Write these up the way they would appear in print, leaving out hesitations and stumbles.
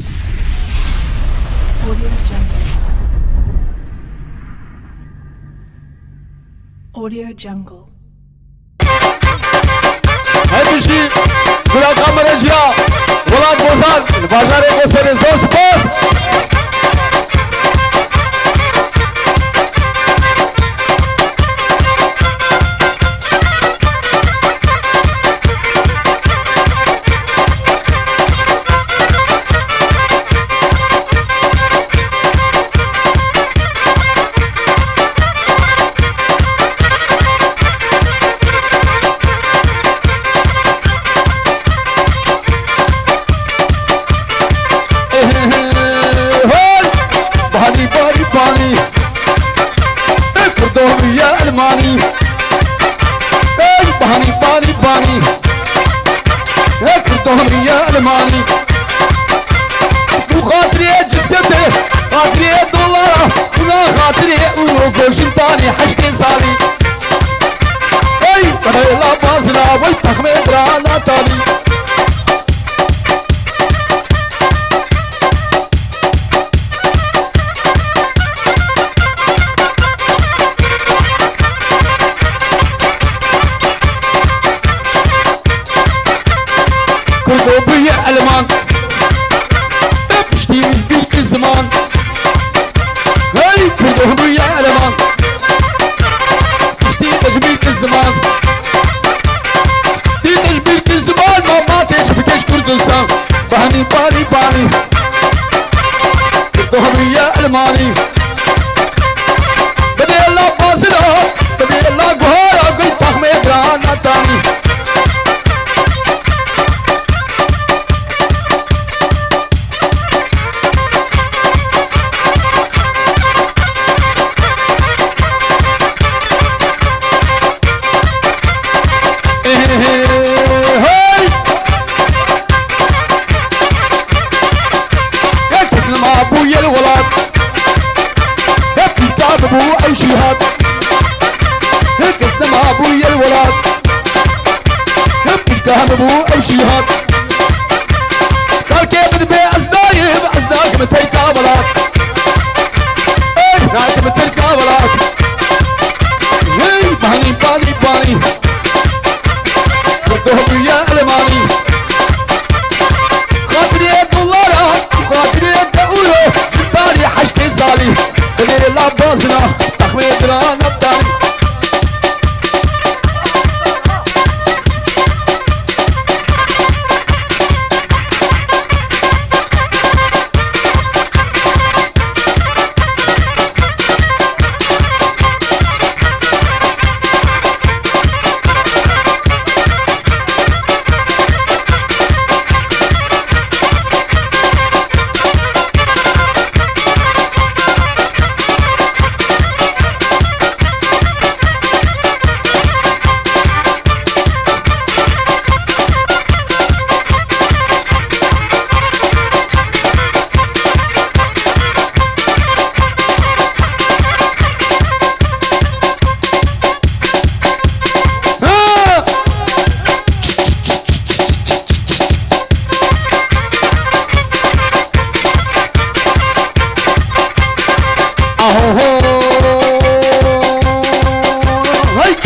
Audio Jungle. Audio Jungle. همیشی گلاب کامرجیا گلاب بازار بازار کو سر زوس پاس باني كردوم يا الماني باني باني باني كردوم يا الماني وخاطري جدتي خاطري دولار ولا خاطري وقوشن باني حشتين صالي انا لا بازنا والتخميد رانا تالي كردوبية ألمان بشتي بيك الزمان هاي كردوبية ألمان بشتي تجبيك الزمان دي تجبيك الزمان ما تشبكش كردستان باني باني باني كردوبية ألماني بدي الله فاصلة بدي الله قهارة قلت أحمد رانا تاني ابويا الولاد كتاب ابو اي شهاد اسلم ابويا الولاد كتاب ابو اي شهاد قال كيف تبي ازدايب ازداك متيكا ولاد ناس متيكا ولاد باني باني باني كردوهم يا الماني خاطري دولار خاطري دولار باري حشتي زالي اللي لا بازنا تخميد رانا بتاني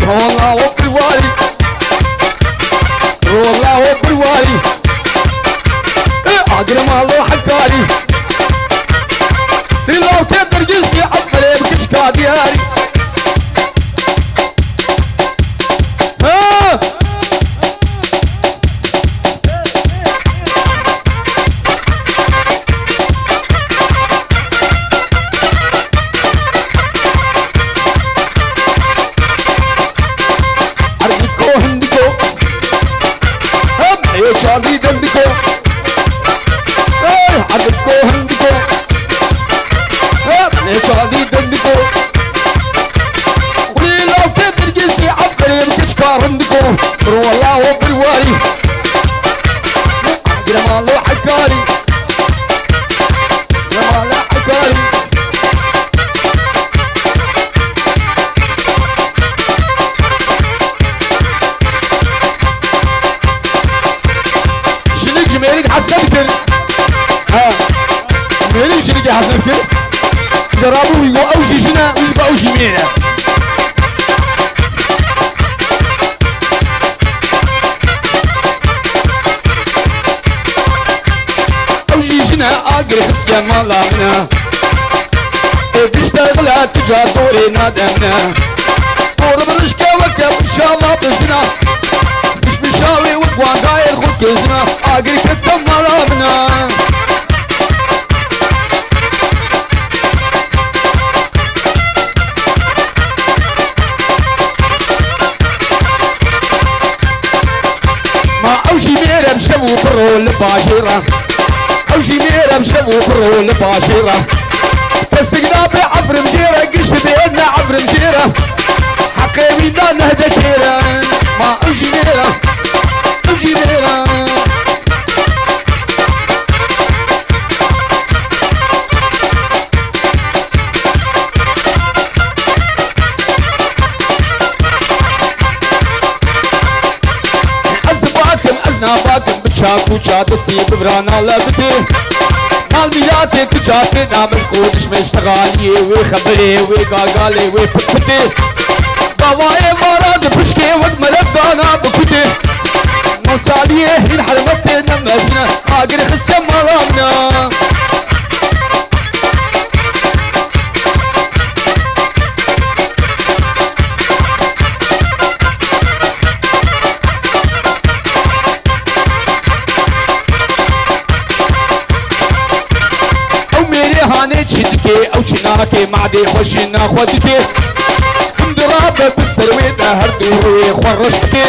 والله وبالوالي والله وبالوالي عقل ما الله حكالي لو تقدر جزئي عطلي بكشكا دياري شادي دندكو عدكو هندكو شادي دندكو ميري شركة حسن كده جرابو ويقو أوشي شنا ويقو أوشي ميرا أوشي شنا أقري خسكي مالا منا بيشتغل تجار دوري نادمنا دور برشكا وكب إن شاء الله بزنا مش مشاوي وقوان غاير خود كزنا أقري كتب مالا منا أوشي ميرا بشبو برو لباشرة أوشي ميرا بشبو برو لباشرة تستقنا بعبر مجيرة قش بيدنا عبر مجيرة حقي وينا نهدى كيرا ما أوشي ميرا أوشي ميرا ناباتم بچاکو چادستی ببرانا لبته مال میلاتي تجاتي نامش قودش مشتغالي وي خبري وي قاقالي وي بكتي بواي مراد بشكي ود ملبانا بكتي مصاليه هين حرمتي نمزنا اقري خسي مرامنا او چناكي معدي خوشنا خوتكي اندرابة بالسرويدة هردوي خورشتكي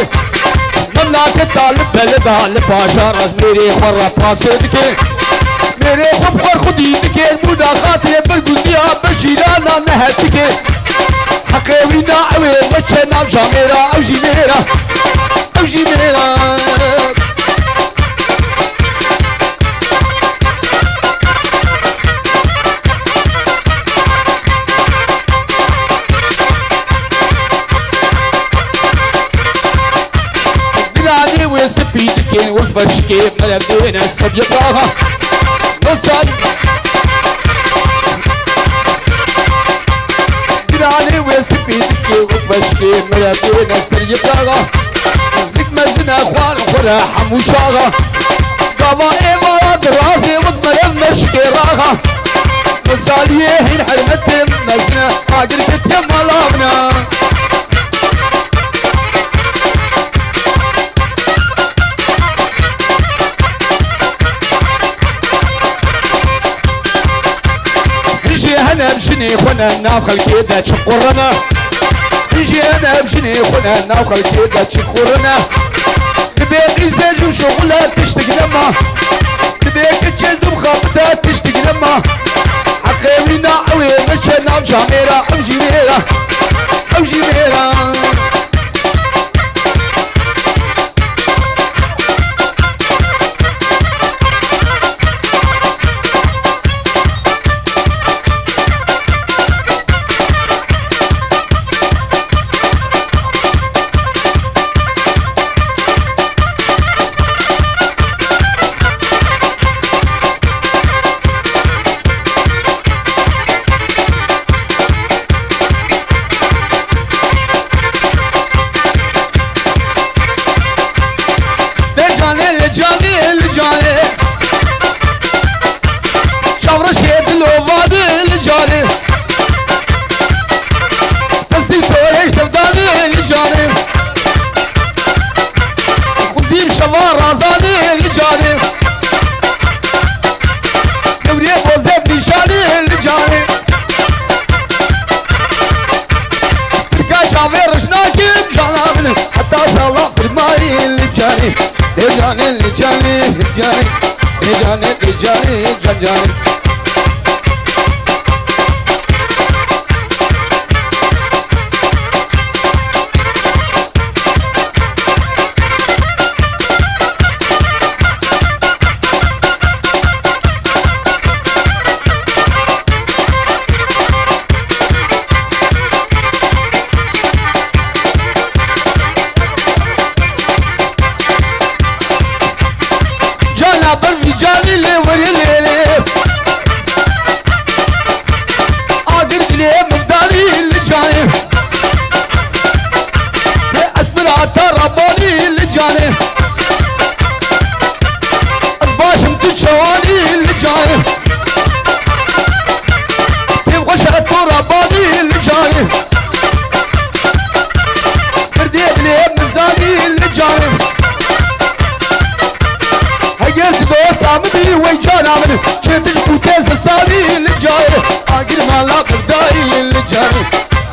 مناك طالب بلدا لباشا راز ميري خورا باسدكي ميري خب خور خديدكي مودا خاطري برقوديا بشيرانا نهتكي حقي وينا اوي مچنا جاميرا اوجي ميرا اوجي ميرا وسبيدكين والفشكين ملابدين السب يبراها وصل قراني وسبيدكين والفشكين ملابدين السب يبراها زيك مزنا اخوان خورا حموشاها قضاء مراد راسي وقمر مشكراها وصاليه هين حرمتهم مزنا قادر كتهم ملامنا انا بشني خونا ناخل كده تشقرنا يجي انا بشني خونا ناخل كده تشقرنا تبيك الزاج وشغلات تشتق لما تبيك تجلد ومخابطات تشتق لما حقيوينا اوي مشينا بجاميرا امجي ميرا امجي ميرا جاني جاني جاني جاني جاني جاني جانا برفي جاني لي وري لي لجاني تبغى شغل رباني لجاني فرديت لي مزاني لجاني هيجلس دوست عمدي ويجان عمدي شتش بوتيز بستاني لجاني عاقل ما لا قداي لجاني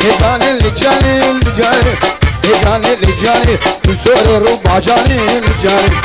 لجاني لجاني لجاني لجاني لجاني بسور ربع جاني لجاني